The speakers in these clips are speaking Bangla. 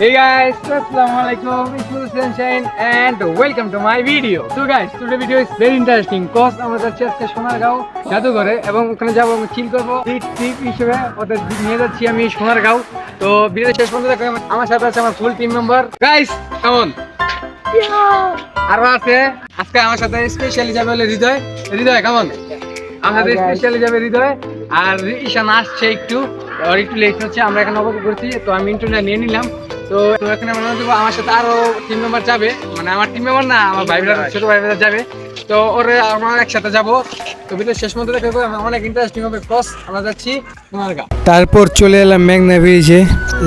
Hey guys, Assalamualaikum. It's Sunshine and welcome to my video. So guys, today's video is very interesting cause আমরা যাচ্ছি আজকে সোনারগাঁও জাদুঘরে এবং ওখানে যাবো এবং চিল করবো ট্রিপ হিসেবে ওদের নিয়ে যাচ্ছি আমি সোনারগাঁও। তো ভিডিও শেষ পর্যন্ত দেখো। আমার সাথে আছে আমার ফুল টিম মেম্বার। গাইস কেমন? আরো আছে আজকে আমার সাথে স্পেশালি যাবে হলো হৃদয়। হৃদয় কেমন? আমার সাথে স্পেশালি যাবে হৃদয় আর ঈশান আসছে একটু লেট হচ্ছে। আমরা এখানে অপেক্ষা করছি, তো আমি ইন্টারভিউটা নিয়ে নিলাম। তো এখানে মনে হচ্ছে আমার সাথে আরো টিম মেম্বার যাবে, মানে আমার টিম মেম্বার না, আমার ভাই বোনেরা ছোট ভাই বোনেরা যাবে। তো ওরা আমরা একসাথে যাবো। তো ভিডিও শেষ মধ্যে দেখে অনেক ইন্টারেস্টিং হবে। ক্রস আমরা যাচ্ছি সোনারগাঁও। তারপর চলে এলাম মেঘনা ব্রিজে।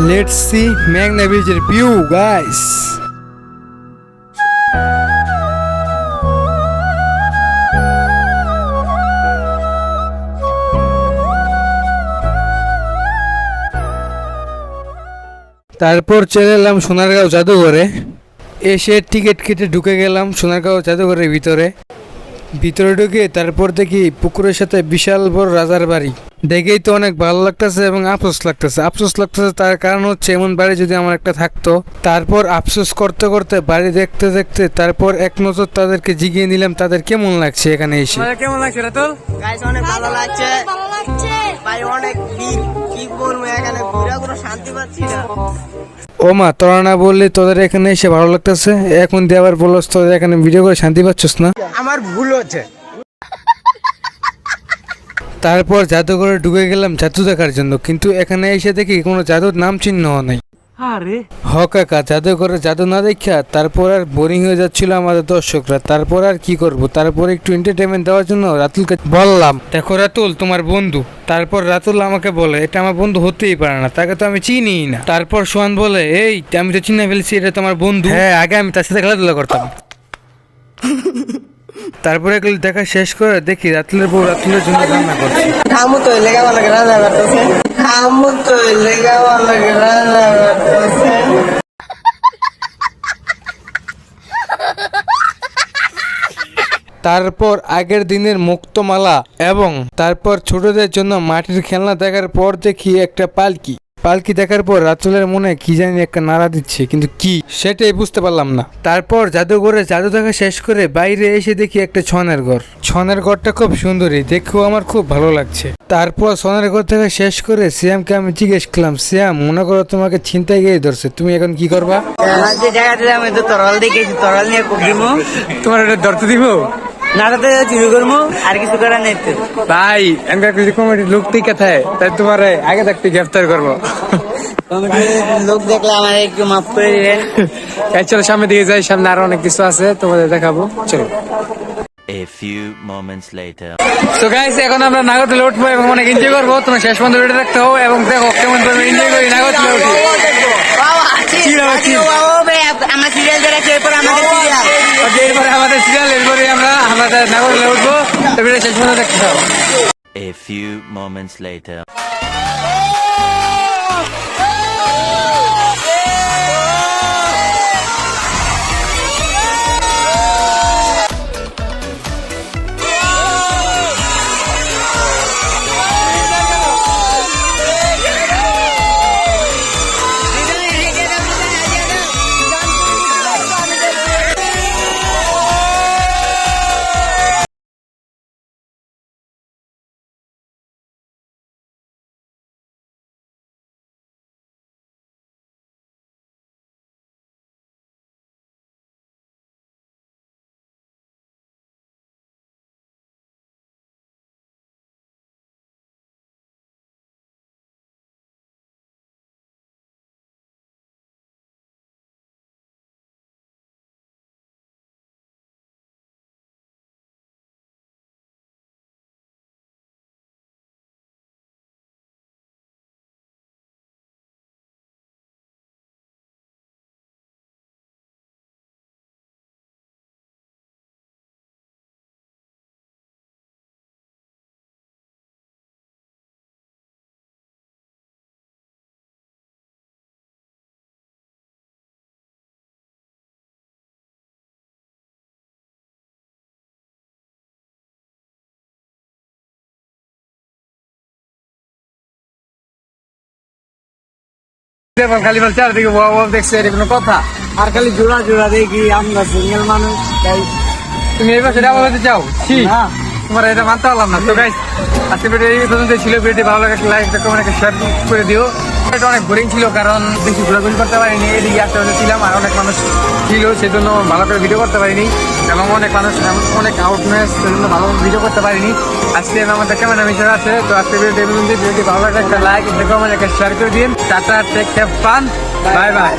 লেটস সি মেঘনা ব্রিজের ভিউ গাইস। তারপর চলে এলাম সোনারগাঁও জাদুঘরে। এসে টিকিট কেটে ঢুকে গেলাম সোনারগাঁও জাদুঘরের ভিতরে ঢুকে তারপর দেখি পুকুরের সাথে বিশাল বড় রাজার বাড়ি। দেখেই তো অনেক ভালো লাগতেছে এবং আফসোস লাগতেছে। তার কারণ হচ্ছে এমন বাড়ি যদি আমার একটা থাকতো। তারপর আফসোস করতে করতে বাড়ি দেখতে দেখতে তারপর এক নজর তাদেরকে জিগিয়ে নিলাম তাদের কেমন লাগছে এখানে এসে। কেমন লাগছে রাতুল? গাইস অনেক ভালো লাগছে ভাই, অনেক ভিড়, কি বলবো, এখানে ঘুরে কোনো শান্তি পাচ্ছি না। ও মা, তোরা না বললে তোদের এখানে এসে ভালো লাগতেছে, এখন দিয়ে আবার বলছ তোদের এখানে ভিডিও করে শান্তি পাচ্ছিস না। আমার ভুল হচ্ছে। তারপর জাদুঘরে ঢুকে গেলাম জাদু দেখার জন্য, কিন্তু এখানে এসে দেখি কোনো জাদুর নাম চিহ্ন নাই। আরে হ কাকা, জাদুঘরে জাদু না দেখা তারপর আর বোরিং হয়ে যাচ্ছিল আমাদের দর্শকরা। তারপর আর কি করব, তারপর একটু এন্টারটেনমেন্ট দেওয়ার জন্য রাতুলকে বললাম, দেখো রাতুল তোমার বন্ধু। তারপর রাতুল আমাকে বলে এটা আমার বন্ধু হতেই পারে না, তাকে তো আমি চিনিই না। তারপর সোহান বলে এই আমি তো চিনে ফেলছি, এটা তোমার বন্ধু। হ্যাঁ, আগে আমি তার সাথে খেলাধুলা করতাম। তারপরে এগুলো দেখা শেষ করে দেখি রাতুলের বউ রাতুলের জন্য রান্না করছে। খামু তো লেগা লাগে রান্না করতেছে, খামু তো লেগা লাগে রান্না করতেছে। তারপর আগের দিনের মুক্তমালা এবং তারপর ছোটদের জন্য মাটির খেলনা দেখার পর দেখি একটা পালকি দেখার পর রাতুলের মনে কি জানি একটা নাড়া দিচ্ছে, কিন্তু কি সেটাই বুঝতে পারলাম না। তারপর জাদুঘরে জাদু দেখা শেষ করে বাইরে এসে দেখি একটা ছনের ঘরটা খুব সুন্দরী, দেখেও আমার খুব ভালো লাগছে। তারপর ছনের ঘর থেকে শেষ করে শ্যামকে আমি জিজ্ঞেস করলাম, শ্যাম মনে করো তোমাকে ছিনতাই গিয়ে ধরছে, তুমি এখন কি করবা? আমার যে জায়গাতে আমি তো তরল দেখেছি, তরল নিয়ে কুক দিবো। তোমার এটা ধরতে দিব না তো চুরি করবো, আর কিছু করার নেই তো ভাই। এমন কিছু কমেডি লোক ঠিক আছে, তাই তোমার আগে থাকতে গ্রেফতার করবো। লোক দেখলে আমার একটু মাফ করে দিবেন। চলো সামনে দিকে যাই, সামনে আরো অনেক কিছু আছে তোমাদের দেখাবো, চলো। A few moments later. তো গাইস এখন আমরা নাগরদোলে উঠবো এবং অনেক এনজয় করবো। তোমরা শেষ পর্যন্ত ভিডিও দেখতে হও এবং দেখো কেমন করে এনজয় করি নাগরদোলে উঠি। আমরা সিরিয়াল দেখে এরপর আমাদের সিরিয়াল, এরপরে আমাদের সিরিয়াল, এরপরে আমরা নাগরদোলে উঠবো। তো ভিডিও শেষ পর্যন্ত দেখতে হও। A few moments later. দেখুন খালি বল চারদিকে দেখছে এটা কোনো কথা? আর খালি জোড়া জোড়া দেখি, আমরা সিঙ্গেল মানুষ তাই। তুমি এই বছর ডাবল হতে চাও? না, তোমার এটা মানতে পারলাম না। তো গাইস আজকে ভিডিও এই পর্যন্ত ছিল। ভিডিওটি ভালো লাগে লাইক কমেন্ট শেয়ার করে দিও। এটা অনেক বোরিং ছিল কারণ বেশি ঘোরাঘুরি করতে পারিনি, এদিকে আশেপাশে ছিলাম আর অনেক মানুষ ছিল, সেজন্য ভালো করে ভিডিও করতে পারিনি এবং অনেক মানুষ অনেক আউটনেস, সেজন্য ভালো ভিডিও করতে পারিনি। আজকে আমাদের ক্যামেরা মিশন আছে। তো আজকে ভিডিওটি ভালো লাগে একটা লাইক কমেন্ট একটা শেয়ার করে দিন। Tata, take care, fun, bye by.